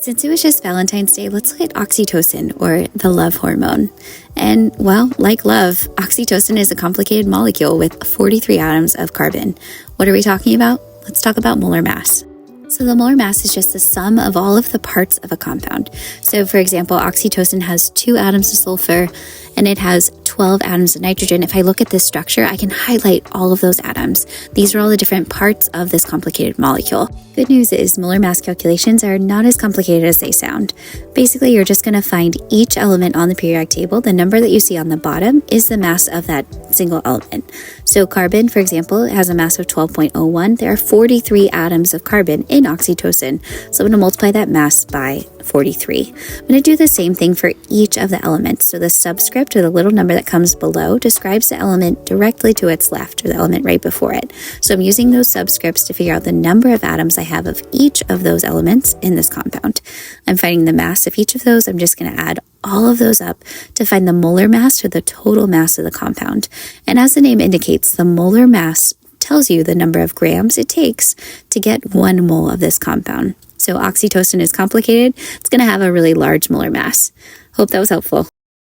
Since it was just Valentine's Day, let's look at oxytocin, or the love hormone. And, well, like love, oxytocin is a complicated molecule with 43 atoms of carbon. What are we talking about? Let's talk about molar mass. So the molar mass is just the sum of all of the parts of a compound. So for example, oxytocin has 2 atoms of sulfur and it has 12 atoms of nitrogen. If I look at this structure, I can highlight all of those atoms. These are all the different parts of this complicated molecule. Good news is molar mass calculations are not as complicated as they sound. Basically, you're just going to find each element on the periodic table. The number that you see on the bottom is the mass of that single element. So carbon, for example, has a mass of 12.01. There are 43 atoms of carbon in oxytocin. So I'm going to multiply that mass by 43. I'm going to do the same thing for each of the elements. So the subscript, or the little number that comes below, describes the element directly to its left, or the element right before it. So I'm using those subscripts to figure out the number of atoms I have of each of those elements in this compound. I'm finding the mass of each of those. I'm just going to add all of those up to find the molar mass, or the total mass of the compound. And as the name indicates, the molar mass tells you the number of grams it takes to get 1 mole of this compound. So oxytocin is complicated. It's going to have a really large molar mass. Hope that was helpful.